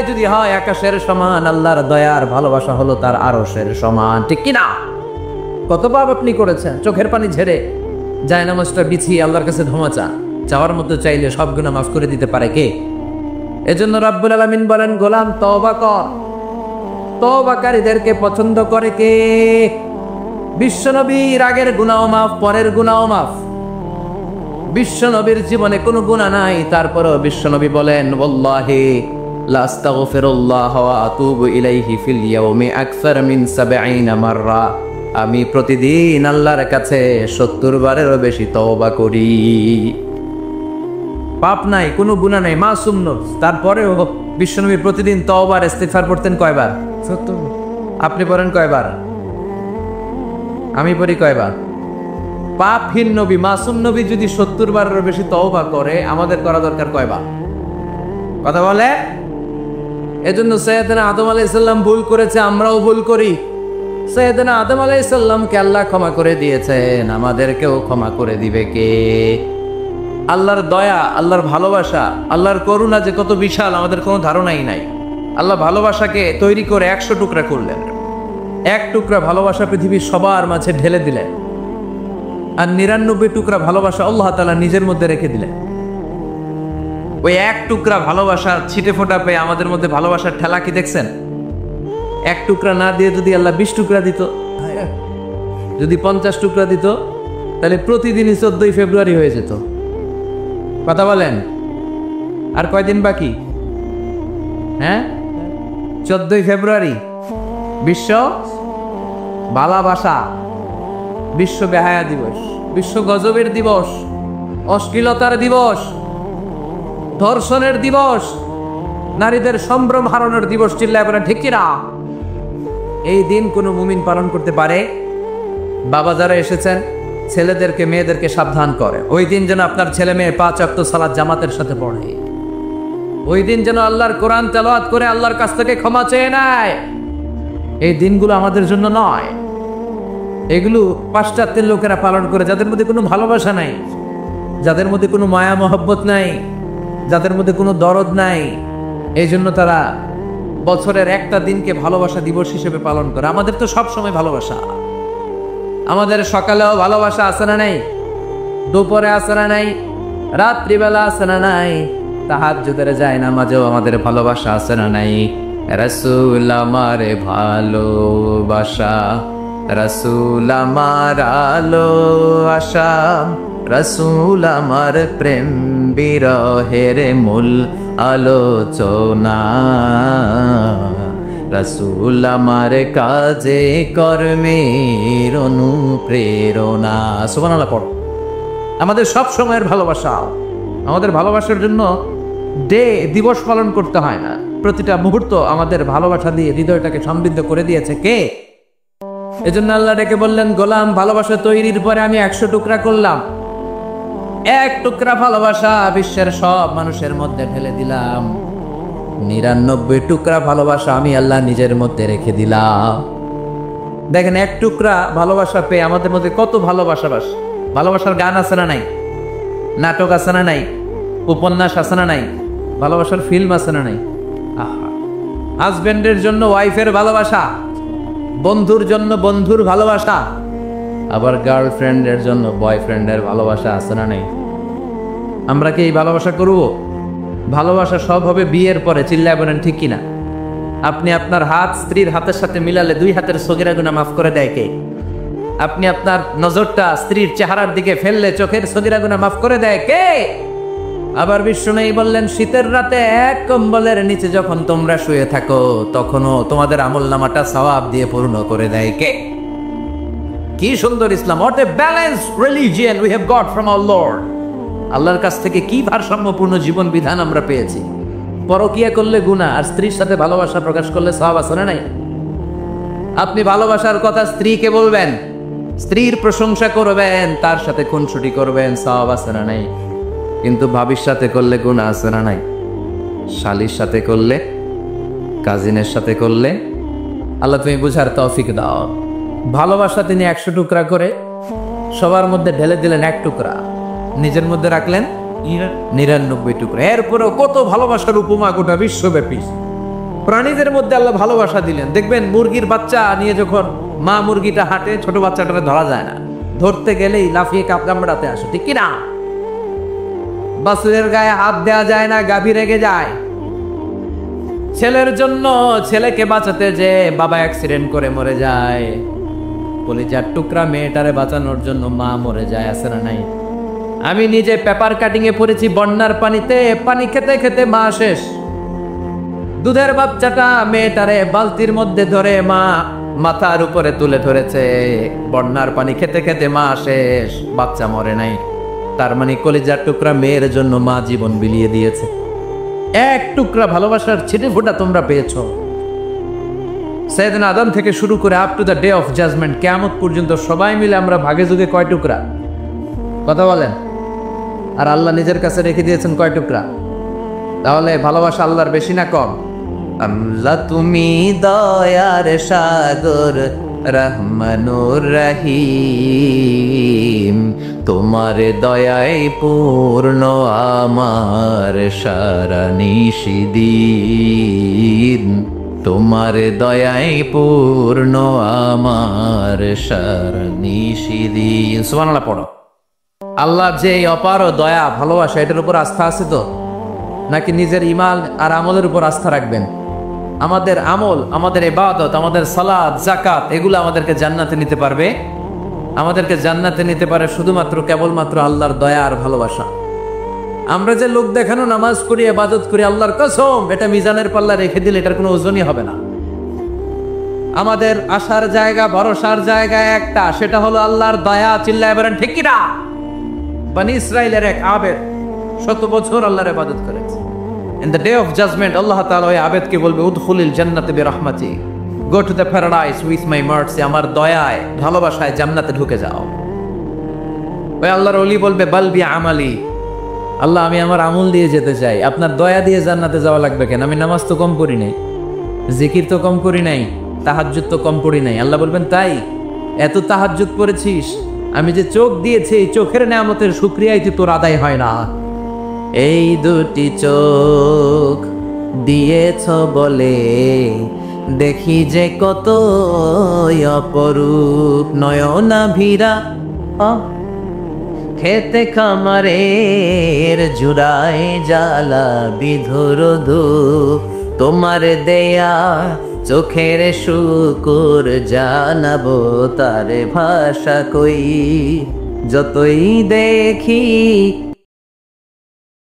যদি হয় আকাশের সমান, আল্লাহর দয়ার ভালোবাসা হলো তার আরশের সমান, ঠিক কিনা? কত পাপ আপনি করেছেন, চোখের পানি ঝেড়ে জায়নামাজটা বিছিয়ে আল্লাহর কাছে ক্ষমা চান। চাওয়ার মতো চাইলে সব গুনাহ মাফ করে দিতে পারে কে? এজন্য রাব্বুল আলামিন বলেন, গোলাম তওবা কর। তওবাকারীদেরকে পছন্দ করে কে? বিশ্বনবীর আগের গুনাহ মাফ, পরের গুনাহ মাফ। বিশ্বনবীর জীবনে কোনো গুনাহ নাই, তারপরও বিশ্বনবী বলেন, ওয়াল্লাহি লা আস্তাগফিরুল্লাহ ওয়া আতুবু ইলাইহি ফিল ইয়াউমি আকসার মিন ৭০ মাররা। আমি প্রতিদিন আল্লাহর কাছে ৭০ বারেরও বেশি তওবা করি। পাপ নাই, কোনো গুনাহ নাই, মাসুম নফস, তারপরেও বিশ্বনবী প্রতিদিন তওবার ইস্তিগফার পড়তেন কয়বার? ৭০। আপনি পড়েন কয়বার? আমি পড়ি কয়বার? পাপহীন নবী, মাসুম নবী যদি ৭০ বারেরও বেশি তওবা করে, আমাদের করা দরকার কয়বার? কথা বলে। এজন্য সৈয়দনা আদম আলাইহিস সালাম ভুল করেছে, আমরাও ভুল করি। সৈয়দনা আদম আলাইহিস সালামকে আল্লাহ ক্ষমা করে দিয়েছেন, আমাদেরকেও ক্ষমা করে দিবে কে? আল্লাহর দয়া, আল্লাহর ভালোবাসা, আল্লাহর করুণা যে কত বিশাল আমাদের কোনো ধারণাই নাই। আল্লাহ ভালোবাসাকে তৈরি করে ১০০ টুকরা করলেন। এক টুকরা ভালোবাসা পৃথিবীর সবার মাঝে ঢেলে দিলেন, আর ৯৯ টুকরা ভালোবাসা আল্লাহ তাআলা নিজের মধ্যে রেখে দিলেন। ওই এক টুকরা ভালোবাসা ছিটে ফোটা পেয়ে আমাদের মধ্যে ভালোবাসার ঠেলা কি দেখছেন? এক টুকরা না দিয়ে যদি আল্লাহ ২০ টুকরা দিত, যদি ৫০ টুকরা দিত, তাহলে প্রতিদিনই ১৪ই ফেব্রুয়ারি হয়ে যেত। কথা বলেন। আর কয়দিন বাকি? হ্যাঁ, ১৪ই ফেব্রুয়ারি বিশ্ব ভালোবাসা, বিশ্ব বেহায়া দিবস, বিশ্ব গজবের দিবস, অশ্লীলতার দিবস, ধর্ষণের দিবস, নারীদের সম্ভ্রম হারানোর দিবস। চিল্লায় বলেন ঠিক কিনা? এই দিন কোনো মুমিন পালন করতে পারে? বাবা যারা এসেছেন, ছেলেদেরকে মেয়েদেরকে সাবধান করে, ওই দিন যেন আপনার ছেলে মেয়ে ৫ ওয়াক্ত সালাত জামাতের সাথে পড়ে। ওই দিন যেন আল্লাহর কোরআন তেলাওয়াত করে আল্লাহর কাছ থেকে ক্ষমা চেয়ে নেয়। এই দিনগুলো আমাদের জন্য নয়, এগুলো পাশ্চাত্যের লোকেরা পালন করে, যাদের মধ্যে কোনো ভালোবাসা নাই, যাদের মধ্যে কোনো মায়া মহব্বত নাই, যাদের মধ্যে কোনো দরদ নাই। এই জন্য তারা বছরের একটা দিনকে ভালোবাসা দিবস হিসেবে পালন করে। আমাদের তো সব সময় ভালোবাসা, আমাদের সকালেও ভালোবাসা আছে না নাই? দুপুরে আছে না নাই? রাত্রিবেলা আছে না নাই? তাহাজ্জুদের যায় নামাজেও আমাদের ভালোবাসা আছে না নাই? রাসূল আমার ভালোবাসা, রাসূল আমার আলো আশা, রাসূল আমার প্রেম বিরহের মূল আলোচনা, রাসূল আমার কাজে কর্মের অনুপ্রেরণা। সুবহানাল্লাহ পড়ো। আমাদের সব সময়ের ভালোবাসা, আমাদের ভালোবাসার জন্য দিবস পালন করতে হয় না, প্রতিটা মুহূর্ত আমাদের ভালোবাসা দিয়ে হৃদয়টাকে সমৃদ্ধ করে দিয়েছে কে? এজন্য আল্লাহ ডেকে বললেন, গোলাম ভালোবাসা তৈরির পরে আমি ১০০ টুকরা করলাম। এক টুকরা ভালোবাসা বিশ্বের সব মানুষের মধ্যে ঢেলে দিলাম। ৯৯ টুকরা ভালোবাসা আমি আল্লাহ নিজের মধ্যে রেখে দিলাম। দেখেন, এক টুকরা ভালোবাসা পেয়ে আমাদের মধ্যে কত ভালোবাসা। ভালোবাসার গান আছে না নাই? নাটক আছে না নাই? উপন্যাস আছে না নাই? ভালোবাসার ফিল্ম আছে না নাই? হাজবেন্ডের জন্য ওয়াইফের ভালোবাসা, বন্ধুর জন্য বন্ধুর ভালোবাসা, আবার গার্লফ্রেন্ডের জন্য বয়ফ্রেন্ডের ভালোবাসা আছে না নাই? আমরা কি এই ভালোবাসা করব? ভালোবাসা সব হবে বিয়ের পরে। চিল্লায় বলেন ঠিক কিনা? আপনি আপনার হাত স্ত্রীর হাতের সাথে মিলালে ২ হাতের সগীরা গুনাহ মাফ করে দেয় কে? আপনি আপনার নজরটা স্ত্রীর চেহারার দিকে ফেললে চোখের সগীরা গুনাহ মাফ করে দেয় কে? আবার বিষ্ণু বললেন, শীতের রাতে এক কম্বলের নিচে যখন তোমরা শুয়ে থাকো, তখনও তোমাদের আমলনামাটা সওয়াব দিয়ে পূর্ণ করে দেয় কে? কি সুন্দর ইসলাম! What a balanced religion we have got from our Lord. আল্লাহর কাছ থেকে কি ভারসাম্যপূর্ণ জীবন বিধান আমরা পেয়েছি। পরকিয়া করলে গুনাহ, আর স্ত্রীর সাথে ভালোবাসা প্রকাশ করলে সওয়াব আছে না নাই? আপনি ভালোবাসার কথা স্ত্রীকে বলবেন, স্ত্রীর প্রশংসা করবেন, তার সাথে খুনসুটি করবেন, সওয়াব আছে না নাই? কিন্তু ভাবির সাথে করলে গুনাহ আছে না নাই? শালীর সাথে করলে, কাজিনের সাথে করলে। আল্লাহ তুমি বুঝার তৌফিক দাও। ভালোবাসা তিনি ১০০ টুকরা করে সবার মধ্যে ঢেলে দিলেন, এক টুকরা নিজের মধ্যে রাখলেন ৯৯ টুকরা। এরপরেও কত ভালোবাসার উপমা গোটা বিশ্বব্যাপী। প্রাণীদের মধ্যে আল্লাহ ভালোবাসা দিলেন। দেখবেন মুরগির বাচ্চা নিয়ে যখন মা মুরগিটা হাঁটে, ছোট বাচ্চাটাকে ধরা যায় না, ধরতে গেলেই লাফিয়ে কামড়াতে আসে, ঠিক কিনা? বাছুরের গায়ে হাত দেওয়া যায় না, গাভী রেগে যায়। ছেলের জন্য ছেলেকে বাঁচাতে যে বাবা অ্যাক্সিডেন্ট করে মরে যায়, কলিজার টুকরা মেয়েটারে বাঁচানোর জন্য মা মরে যায়, আছে না নাই? আমি নিজে পেপার কাটিং এ পড়েছি, বন্যার পানিতে পানি খেতে খেতে মা শেষ। দুধের বাচ্চাটা মেয়েটারে বালতির মধ্যে ধরে মা মাথার উপরে তুলে ধরেছে, বন্যার পানি খেতে খেতে মা শেষ, বাচ্চা মরে নাই। তার মানে কলিজার টুকরা মেয়ের জন্য মা জীবন বিলিয়ে দিয়েছে। এক টুকরা ভালোবাসার ছিটে ফোঁটা তোমরা পেয়েছো। সাইয়েদনা আদম থেকে শুরু করে up to the day of judgement, কিয়ামত পর্যন্ত সবাই মিলে আমরা ভাগে যুগে কয় টুকরা? কথা বলেন। আর আল্লাহ নিজের কাছে রেখে দিয়েছেন কয় টুকরা? তাহলে ভালোবাসা আল্লাহর বেশি না কম? আল্লাহ তুমি দয়ার সাগর, রহমানুর রহিম, তোমার দয়ায় পূর্ণ আমার সারা নিশিদিন, তোমার দয়ায় পূর্ণ আমার সারা নিশিদিন। সুবহানাল্লাহ পড়ো। আল্লাহ যে অপার দয়া ভালোবাসা, এটার উপর আস্থা আছে তো? নাকি নিজের ঈমান আর আমলের উপর আস্থা রাখবেন? আমাদের আমল, আমাদের ইবাদত, আমাদের সালাত, যাকাত, এগুলো আমাদেরকে জান্নাতে নিতে পারবে? আমাদেরকে জান্নাতে নিতে পারে শুধুমাত্র কেবলমাত্র আল্লাহর দয়া আর ভালোবাসা। আমরা যে লোক দেখানো নামাজ করি, ইবাদত করি, আল্লাহর কসম এটা মিজানের পাল্লা রেখে দিলে এটার কোনো ওজনই হবে না। আমাদের আশার জায়গা, ভরসার জায়গা একটা, সেটা হলো আল্লাহর দয়া। চিল্লায় বলেন ঠিক কি না? বনি ইসরাইলের এক আবেদ 100 বছর আল্লাহর ইবাদত করেছে। In the day of judgment, আল্লাহ তাআলা ওই আবেদকে বলবে, উদখুলিল জান্নাতে বিরহমাতি, go to the paradise with my mercy, আমার দয়ায় ভালোবাসায় জান্নাতে ঢুকে যাও। ওই আল্লাহর ওলি বলবে, বাল বি আমালি, আল্লাহ আমি আমার আমল দিয়ে যেতে চাই, আপনার দয়া দিয়ে জান্নাতে যাওয়া লাগবে কেন? আমি নামাজ তো কম করি নাই, জিকির তো কম করি নাই, তাহাজ্জুদ তো কম পড়ি নাই। আল্লাহ বলবেন, তাই এত তাহাজ্জুদ পড়েছিস, আমি যে চোখ দিয়েছি এই চোখের নেয়ামতের শুকরিয়াই তো তোর আদায় হয় না। এই দুটি চোখ দিয়েছ বলে দেখি যে কত অপরূপ, নয়নাভিরা খেতে খামারের জুড়ায় জ্বালা বিধুর ধূপ, তোমার দেয়া চোখের শুকুর জানাবো তার ভাষা কই, যতই দেখি